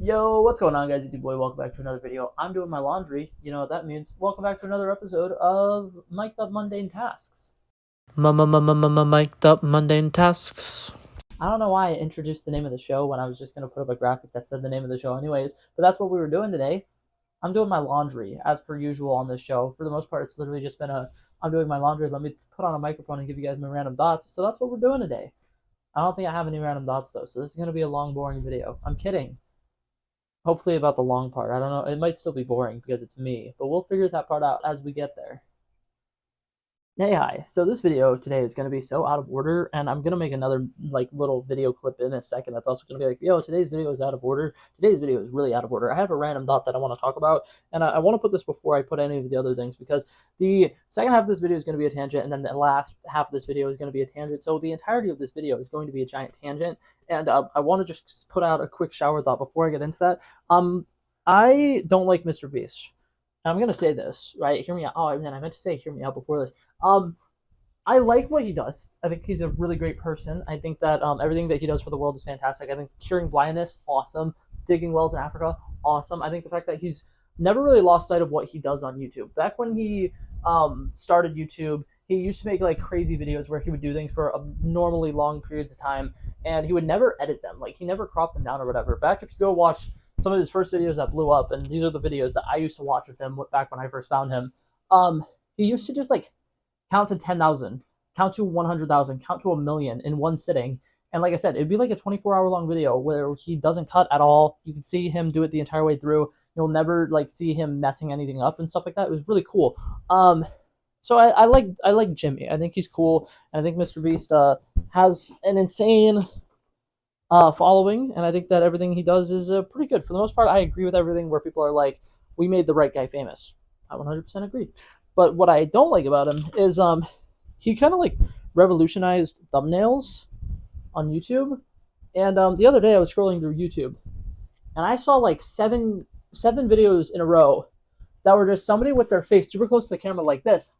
Yo, what's going on, guys? It's your boy. Welcome back to another video. I'm doing my laundry. You know what that means. Welcome back to another episode of Mic'd Up Mundane Tasks. Mic'd Up Mundane Tasks. I don't know why I introduced the name of the show when I was just going to put up a graphic that said the name of the show anyways, but that's what we were doing today. I'm doing my laundry, as per usual on this show. For the most part, it's literally just been I'm doing my laundry. Let me put on a microphone and give you guys my random thoughts. So that's what we're doing today. I don't think I have any random thoughts, though, so this is going to be a long, boring video. I'm kidding. Hopefully about the long part. I don't know. It might still be boring because it's me, but we'll figure that part out as we get there. Hey, hi. So this video today is going to be so out of order, and I'm going to make another little video clip in a second that's also going to be like, yo, today's video is out of order. Today's video is really out of order. I have a random thought that I want to talk about, and I want to put this before I put any of the other things, because the second half of this video is going to be a tangent, and then the last half of this video is going to be a tangent. So the entirety of this video is going to be a giant tangent, and I want to just put out a quick shower thought before I get into that. I don't like Mr. Beast. I'm gonna say this, right? Hear me out. Oh man, I meant to say hear me out before this. I like what he does. I think he's a really great person. I think that everything that he does for the world is fantastic. I think curing blindness, awesome. Digging wells in Africa, awesome. I think the fact that he's never really lost sight of what he does on YouTube. Back when he started YouTube, he used to make like crazy videos where he would do things for normally long periods of time, and he would never edit them. Like he never cropped them down or whatever. Back if you go watch some of his first videos that blew up, and these are the videos that I used to watch with him back when I first found him. He used to just like count to 10,000, count to 100,000, count to 1,000,000 in one sitting. And like I said, it'd be like a 24-hour long video where he doesn't cut at all. You can see him do it the entire way through. You'll never like see him messing anything up and stuff like that. It was really cool. So I like Jimmy. I think he's cool, and I think Mr. Beast has an insane following, and I think that everything he does is pretty good. For the most part, I agree with everything where people are like, we made the right guy famous. I 100% agree. But what I don't like about him is he kind of like revolutionized thumbnails on YouTube. And the other day I was scrolling through YouTube, and I saw like seven videos in a row that were just somebody with their face super close to the camera like this,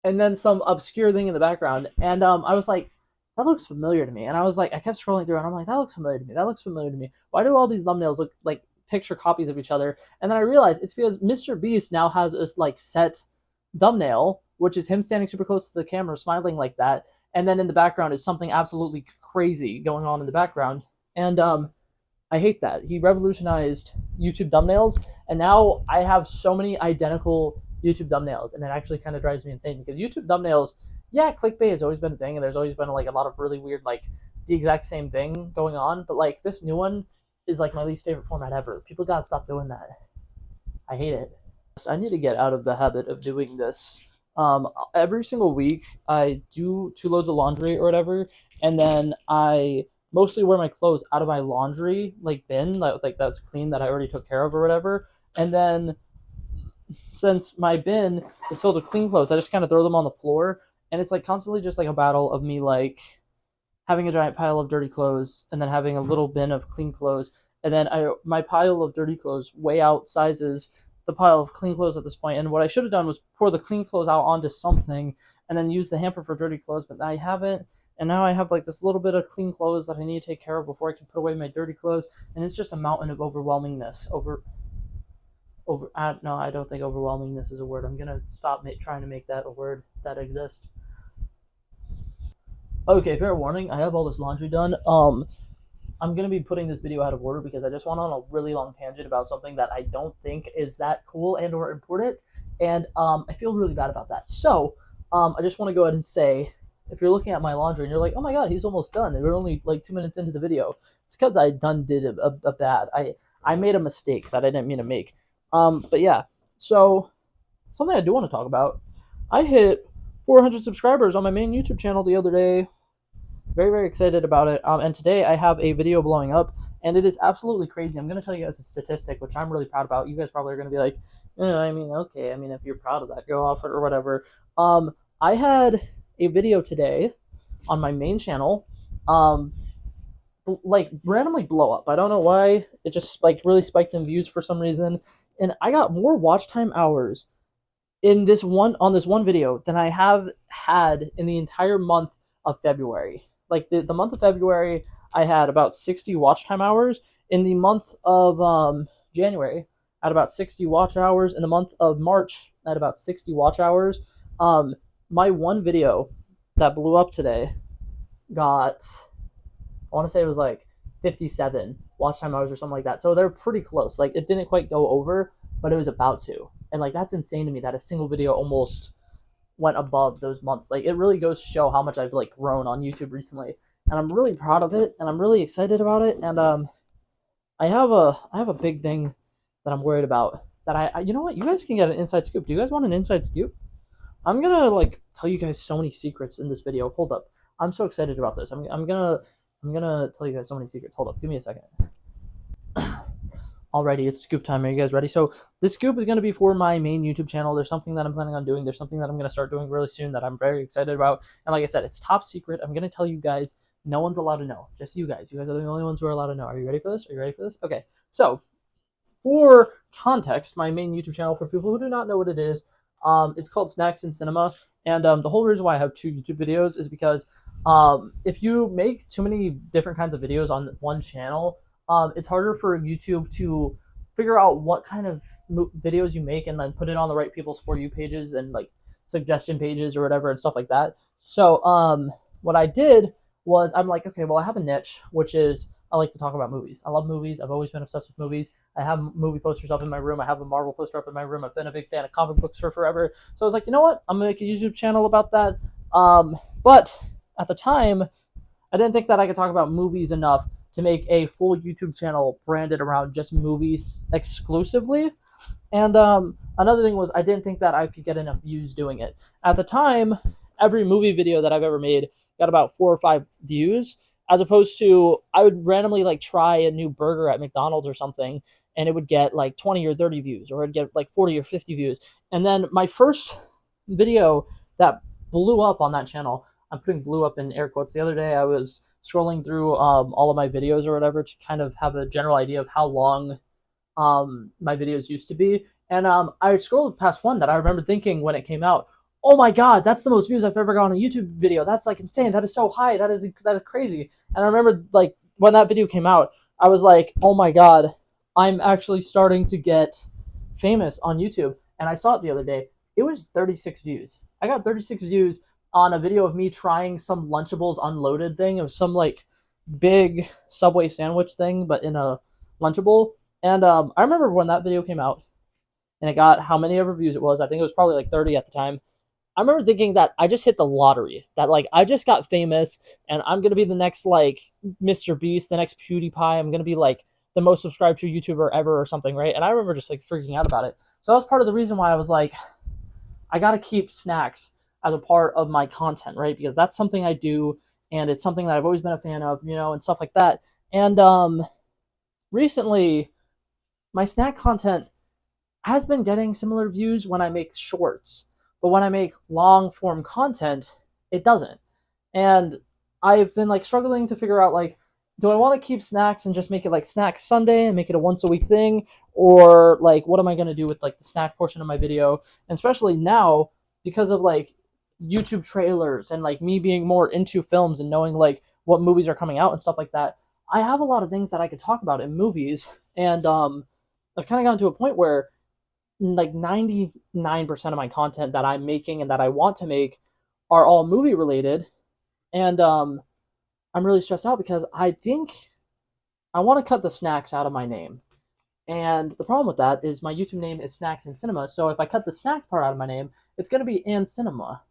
and then some obscure thing in the background. And I was like, that looks familiar to me. And I was like, I kept scrolling through, and I'm like, that looks familiar to me. That looks familiar to me. Why do all these thumbnails look like picture copies of each other? And then I realized it's because Mr. Beast now has this like set thumbnail, which is him standing super close to the camera, smiling like that. And then in the background is something absolutely crazy going on in the background. And I hate that. He revolutionized YouTube thumbnails, and now I have so many identical YouTube thumbnails, and it actually kind of drives me insane because YouTube thumbnails, yeah, clickbait has always been a thing, and there's always been like a lot of really weird, like the exact same thing going on. But like this new one is like my least favorite format ever. People gotta stop doing that. I hate it. So I need to get out of the habit of doing this. Every single week I do 2 loads of laundry or whatever, and then I mostly wear my clothes out of my laundry like bin, like that's clean that I already took care of or whatever. And then since my bin is filled with clean clothes, I just kind of throw them on the floor, and it's like constantly just like a battle of me like having a giant pile of dirty clothes and then having a little bin of clean clothes, and then my pile of dirty clothes way outsizes the pile of clean clothes at this point. And what I should have done was pour the clean clothes out onto something and then use the hamper for dirty clothes, but I haven't. And now I have like this little bit of clean clothes that I need to take care of before I can put away my dirty clothes, and it's just a mountain of overwhelmingness. No, I don't think overwhelmingness is a word. I'm gonna stop trying to make that a word that exists. Okay, fair warning. I have all this laundry done. I'm gonna be putting this video out of order because I just went on a really long tangent about something that I don't think is that cool and or important, and I feel really bad about that. So I just want to go ahead and say, if you're looking at my laundry and you're like, oh my god, he's almost done, and we're only like 2 minutes into the video, it's because I did a bad. I made a mistake that I didn't mean to make. But yeah, so something I do want to talk about. I hit 400 subscribers on my main YouTube channel the other day. Very, very excited about it. And today I have a video blowing up, and it is absolutely crazy. I'm going to tell you guys a statistic, which I'm really proud about. You guys probably are going to be like, I mean, okay. I mean, if you're proud of that, go off it or whatever. I had a video today on my main channel, like randomly blow up. I don't know why. It just like really spiked in views for some reason, and I got more watch time hours in this one video than I have had in the entire month of February. like the month of February, I had about 60 watch time hours. In the month of January, I had about 60 watch hours. In the month of March, I had about 60 watch hours. Um, my one video that blew up today got, I want to say it was like 57 watch time hours or something like that. So they're pretty close. Like it didn't quite go over, but it was about to. And like that's insane to me that a single video almost went above those months. Like it really goes to show how much I've like grown on YouTube recently, and I'm really proud of it, and I'm really excited about it. And I have a big thing that I'm worried about. That you know what, you guys can get an inside scoop. Do you guys want an inside scoop? I'm gonna like tell you guys so many secrets in this video. Hold up, I'm so excited about this. I'm gonna tell you guys so many secrets. Hold up, give me a second. Alrighty, it's scoop time. Are you guys ready? So this scoop is going to be for my main YouTube channel. There's something that I'm planning on doing. There's something that I'm going to start doing really soon that I'm very excited about. And like I said, it's top secret. I'm going to tell you guys. No one's allowed to know. Just you guys. You guys are the only ones who are allowed to know. Are you ready for this? Are you ready for this? Okay. So for context, my main YouTube channel, for people who do not know what it is, it's called Snacks in Cinema. And the whole reason why I have two YouTube videos is because if you make too many different kinds of videos on one channel, it's harder for YouTube to figure out what kind of videos you make and then put it on the right people's For You pages and like suggestion pages or whatever and stuff like that. So what I did was I'm like, okay, well I have a niche, which is I like to talk about movies. I love movies. I've always been obsessed with movies. I have movie posters up in my room. I have a Marvel poster up in my room. I've been a big fan of comic books for forever. So I was like, you know what? I'm gonna make a YouTube channel about that. But at the time, I didn't think that I could talk about movies enough to make a full YouTube channel branded around just movies exclusively. And another thing was I didn't think that I could get enough views doing it. At the time, every movie video that I've ever made got about 4 or 5 views, as opposed to I would randomly like try a new burger at McDonald's or something, and it would get like 20 or 30 views, or it'd get like 40 or 50 views. And then my first video that blew up on that channel, I'm putting blew up in air quotes. The other day I was scrolling through all of my videos or whatever to kind of have a general idea of how long my videos used to be. And I scrolled past one that I remember thinking when it came out, oh my god, that's the most views I've ever got on a YouTube video. That's like insane. That is so high. That is crazy. And I remember like when that video came out, I was like, oh my god, I'm actually starting to get famous on YouTube. And I saw it the other day. It was 36 views. I got 36 views on a video of me trying some Lunchables unloaded thing. It was some like big Subway sandwich thing, but in a Lunchable. And I remember when that video came out and it got how many ever views it was. I think it was probably like 30 at the time. I remember thinking that I just hit the lottery. That like I just got famous and I'm gonna be the next like Mr. Beast, the next PewDiePie. I'm gonna be like the most subscribed to YouTuber ever or something, right? And I remember just like freaking out about it. So that was part of the reason why I was like, I gotta keep snacks as a part of my content, right? Because that's something I do, and it's something that I've always been a fan of, and stuff like that. And recently, my snack content has been getting similar views when I make shorts, but when I make long form content, it doesn't. And I've been like struggling to figure out like, do I want to keep snacks and just make it like Snack Sunday and make it a once a week thing, or like what am I gonna do with like the snack portion of my video? And especially now because of like YouTube trailers and like me being more into films and knowing like what movies are coming out and stuff like that, I have a lot of things that I could talk about in movies. And I've kind of gotten to a point where like 99% of my content that I'm making and that I want to make are all movie related. And I'm really stressed out because I think I want to cut the snacks out of my name. And the problem with that is my YouTube name is Snacks in Cinema. So if I cut the snacks part out of my name, it's going to be and cinema.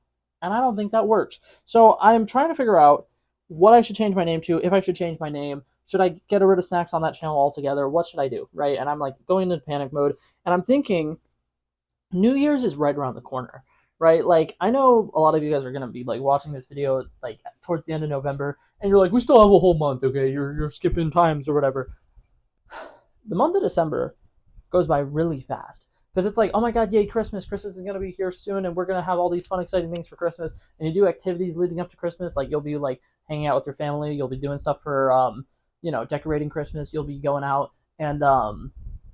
And I don't think that works. So I'm trying to figure out what I should change my name to, if I should change my name. Should I get rid of snacks on that channel altogether? What should I do, right? And I'm like going into panic mode. And I'm thinking New Year's is right around the corner, right? Like I know a lot of you guys are going to be like watching this video like towards the end of November. And you're like, we still have a whole month, okay? You're skipping times or whatever. The month of December goes by really fast because it's like, oh my god, yay, Christmas is going to be here soon, and we're going to have all these fun exciting things for Christmas. And you do activities leading up to Christmas, like you'll be like hanging out with your family, you'll be doing stuff for decorating Christmas, you'll be going out and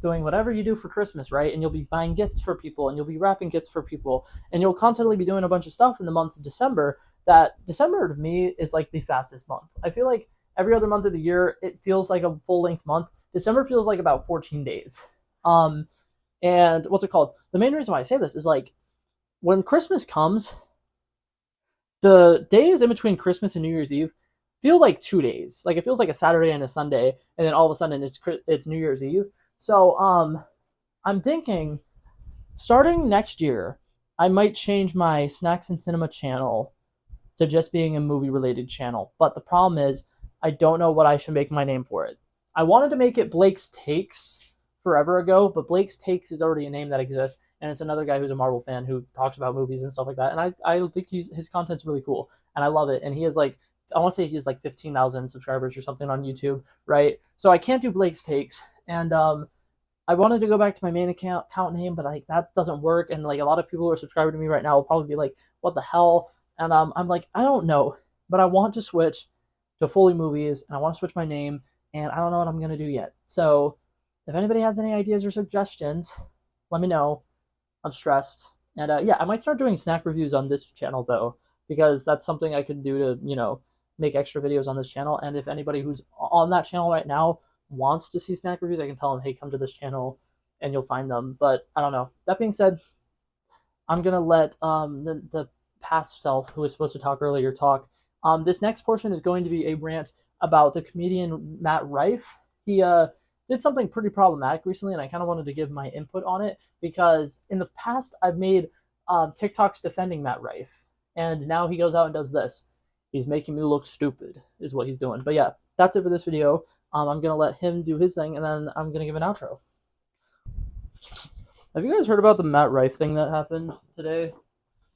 doing whatever you do for Christmas, right? And you'll be buying gifts for people, and you'll be wrapping gifts for people, and you'll constantly be doing a bunch of stuff in the month of December. That December to me is like the fastest month. I feel like every other month of the year it feels like a full length month. December feels like about 14 days. Um, and what's it called? The main reason why I say this is like when Christmas comes, the days in between Christmas and New Year's Eve feel like 2 days. Like it feels like a Saturday and a Sunday, and then all of a sudden it's New Year's Eve. So I'm thinking starting next year, I might change my Snacks and Cinema channel to just being a movie related channel. But the problem is, I don't know what I should make my name for it. I wanted to make it Blake's Takes forever ago, but Blake's Takes is already a name that exists, and it's another guy who's a Marvel fan who talks about movies and stuff like that. And I think his content's really cool, and I love it. And he has like, I want to say he has like 15,000 subscribers or something on YouTube, right? So I can't do Blake's Takes, and I wanted to go back to my main account name, but like that doesn't work. And like a lot of people who are subscribing to me right now will probably be like, "What the hell?" And I'm like, I don't know, but I want to switch to Foley Movies, and I want to switch my name, and I don't know what I'm gonna do yet. So if anybody has any ideas or suggestions, let me know. I'm stressed, and yeah, I might start doing snack reviews on this channel though, because that's something I could do to make extra videos on this channel. And if anybody who's on that channel right now wants to see snack reviews, I can tell them, hey, come to this channel and you'll find them. But I don't know. That being said, I'm gonna let the past self, who was supposed to talk earlier, talk. This next portion is going to be a rant about the comedian Matt Rife. He did something pretty problematic recently, and I kind of wanted to give my input on it because in the past I've made TikToks defending Matt Rife, and now he goes out and does this. He's making me look stupid, is what he's doing. But yeah, that's it for this video. I'm gonna let him do his thing, and then I'm gonna give an outro. Have you guys heard about the Matt Rife thing that happened today?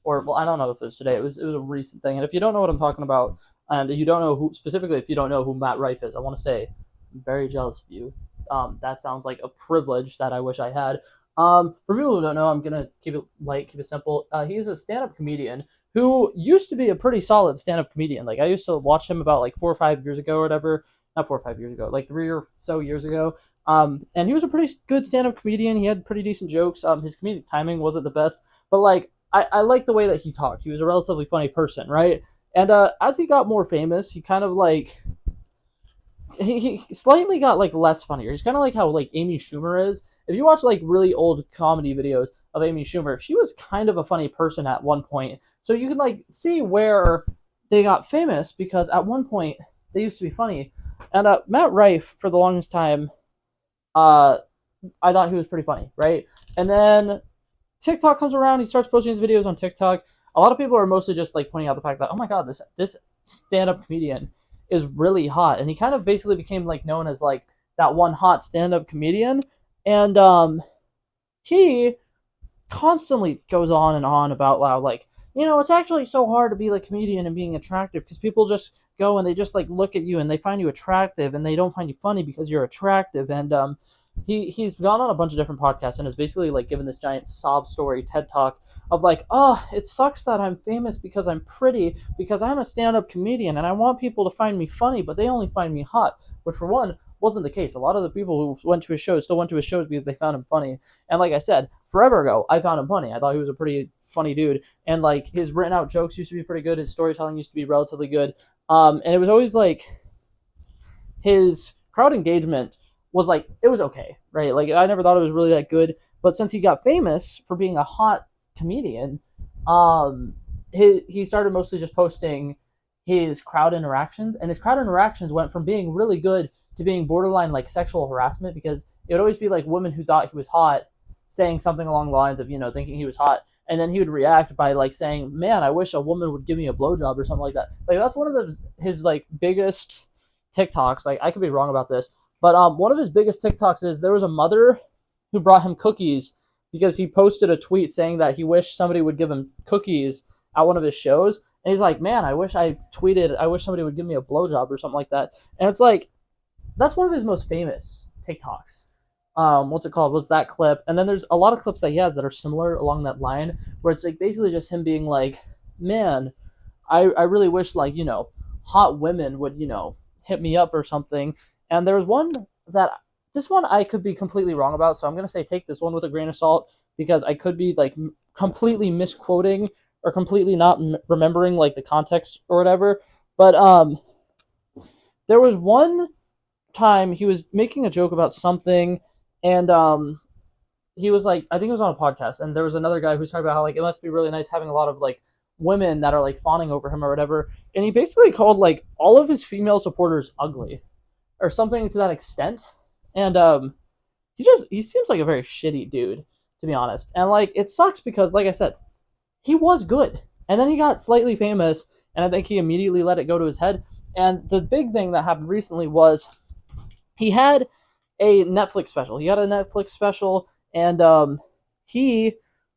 Or, well, I don't know if it was today. It was a recent thing. And if you don't know what I'm talking about, and you don't know who specifically, if you don't know who Matt Rife is, I want to say I'm very jealous of you. That sounds like a privilege that I wish I had. For people who don't know, I'm gonna keep it light, keep it simple. He's a stand-up comedian who used to be a pretty solid stand-up comedian. Like I used to watch him about like 4 or 5 years ago or whatever. Not 4 or 5 years ago, like 3 or so years ago. And he was a pretty good stand-up comedian. He had pretty decent jokes. His comedic timing wasn't the best, but like I like the way that he talked. He was a relatively funny person, right? And as he got more famous, he kind of like he slightly got like less funnier. He's kind of like how like Amy Schumer is. If you watch like really old comedy videos of Amy Schumer, she was kind of a funny person at one point. So you can like see where they got famous because at one point they used to be funny. And Matt Rife, for the longest time, I thought he was pretty funny, right? And then TikTok comes around, he starts posting his videos on TikTok. A lot of people are mostly just like pointing out the fact that, oh my god, this stand-up comedian is really hot. And he kind of basically became like known as like that one hot stand-up comedian. And he constantly goes on and on about like, it's actually so hard to be like a comedian and being attractive because people just go and they just like look at you and they find you attractive and they don't find you funny because you're attractive. And he's gone on a bunch of different podcasts and has basically like given this giant sob story TED talk of like, oh, it sucks that I'm famous because I'm pretty, because I'm a stand-up comedian and I want people to find me funny, but they only find me hot, which for one wasn't the case. A lot of the people who went to his shows still went to his shows because they found him funny. And like I said, forever ago, I found him funny. I thought he was a pretty funny dude. And like his written out jokes used to be pretty good. His storytelling used to be relatively good. And it was always like his crowd engagement was like, it was okay, right? Like I never thought it was really that good. But since he got famous for being a hot comedian, he started mostly just posting his crowd interactions, and his crowd interactions went from being really good to being borderline like sexual harassment, because it would always be like women who thought he was hot saying something along the lines of, thinking he was hot, and then he would react by like saying, man, I wish a woman would give me a blowjob or something like that. Like that's one of his like biggest TikToks. Like I could be wrong about this, but one of his biggest TikToks is there was a mother who brought him cookies because he posted a tweet saying that he wished somebody would give him cookies at one of his shows. And he's like, man, I wish somebody would give me a blowjob or something like that. And it's like, that's one of his most famous TikToks. What's it called? Was that clip. And then there's a lot of clips that he has that are similar along that line, where it's like basically just him being like, man, I really wish like, hot women would, hit me up or something. And there was one that this one I could be completely wrong about, so I'm gonna say take this one with a grain of salt because I could be like completely misquoting or completely not remembering like the context or whatever. But there was one time he was making a joke about something, and he was like, I think it was on a podcast, and there was another guy who's talking about how like it must be really nice having a lot of like women that are like fawning over him or whatever, and he basically called like all of his female supporters ugly or something to that extent, and he seems like a very shitty dude to be honest, and like it sucks because like I said, he was good, and then he got slightly famous, and I think he immediately let it go to his head, and the big thing that happened recently was he had a Netflix special. He got a Netflix special, and he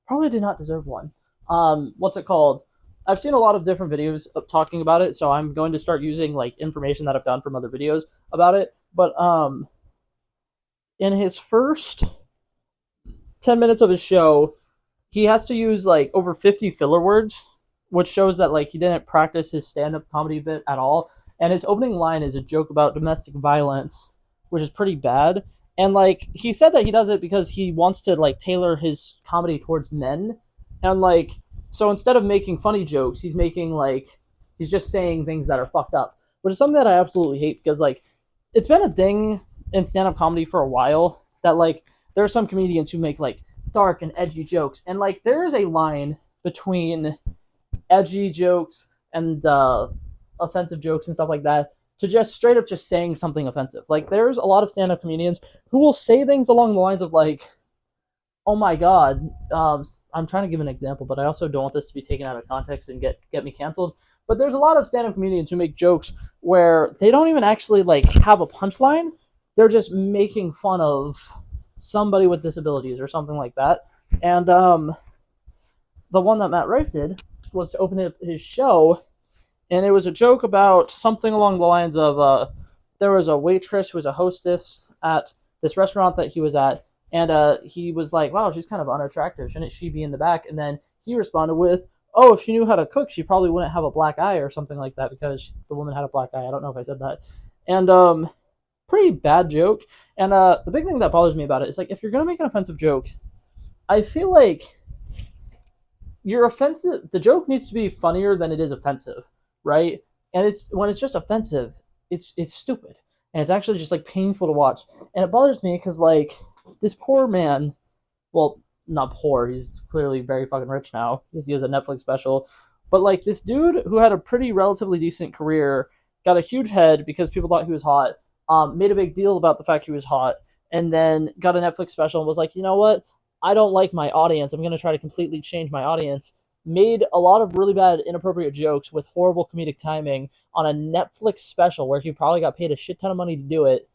probably did not deserve one. What's it called? I've seen a lot of different videos of talking about it, so I'm going to start using like information that I've gotten from other videos about it. But in his first 10 minutes of his show, he has to use like over 50 filler words, which shows that like he didn't practice his stand-up comedy bit at all. And his opening line is a joke about domestic violence, which is pretty bad. And like he said that he does it because he wants to like tailor his comedy towards men. And like so instead of making funny jokes, he's making like he's just saying things that are fucked up, which is something that I absolutely hate because like it's been a thing in stand-up comedy for a while that like there are some comedians who make like dark and edgy jokes, and like there is a line between edgy jokes and offensive jokes and stuff like that to just straight up just saying something offensive. Like there's a lot of stand-up comedians who will say things along the lines of like, "Oh my god," I'm trying to give an example, but I also don't want this to be taken out of context and get me canceled. But there's a lot of stand-up comedians who make jokes where they don't even actually like have a punchline. They're just making fun of somebody with disabilities or something like that. And the one that Matt Rife did was to open up his show, and it was a joke about something along the lines of there was a waitress who was a hostess at this restaurant that he was at, and he was like, "Wow, she's kind of unattractive. Shouldn't she be in the back?" And then he responded with, "Oh, if she knew how to cook, she probably wouldn't have a black eye or something like that because the woman had a black eye." I don't know if I said that. And pretty bad joke. And the big thing that bothers me about it is like if you're gonna make an offensive joke, I feel like your offensive the joke needs to be funnier than it is offensive, right? And it's when it's just offensive, it's stupid. And it's actually just like painful to watch. And it bothers me because like this poor man, well, not poor, he's clearly very fucking rich now because he has a Netflix special. But like this dude who had a pretty relatively decent career got a huge head because people thought he was hot, made a big deal about the fact he was hot, and then got a Netflix special and was like, you know what? I don't like my audience. I'm going to try to completely change my audience. Made a lot of really bad, inappropriate jokes with horrible comedic timing on a Netflix special where he probably got paid a shit ton of money to do it.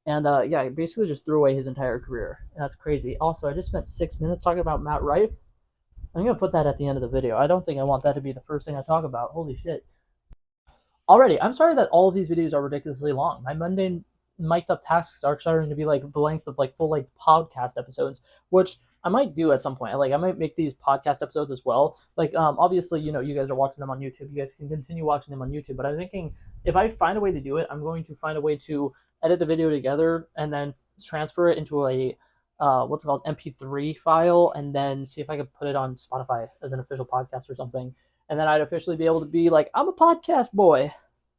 And yeah, he basically just threw away his entire career. And that's crazy. Also, I just spent 6 minutes talking about Matt Rife. I'm going to put that at the end of the video. I don't think I want that to be the first thing I talk about. Holy shit. Already, I'm sorry that all of these videos are ridiculously long. My mundane mic'd up tasks are starting to be like the length of like full length podcast episodes, which I might do at some point. Like I might make these podcast episodes as well. Like obviously, you know, you guys are watching them on YouTube. You guys can continue watching them on YouTube. But I'm thinking if I find a way to do it, I'm going to find a way to edit the video together and then transfer it into a what's it called MP3 file, and then see if I could put it on Spotify as an official podcast or something. And then I'd officially be able to be like, I'm a podcast boy.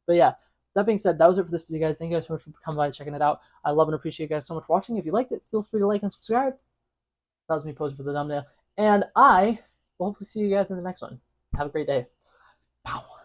But yeah, that being said, that was it for this video, guys. Thank you guys so much for coming by and checking it out. I love and appreciate you guys so much for watching. If you liked it, feel free to like and subscribe. That was me posing for the thumbnail. And I will hopefully see you guys in the next one. Have a great day. Pow.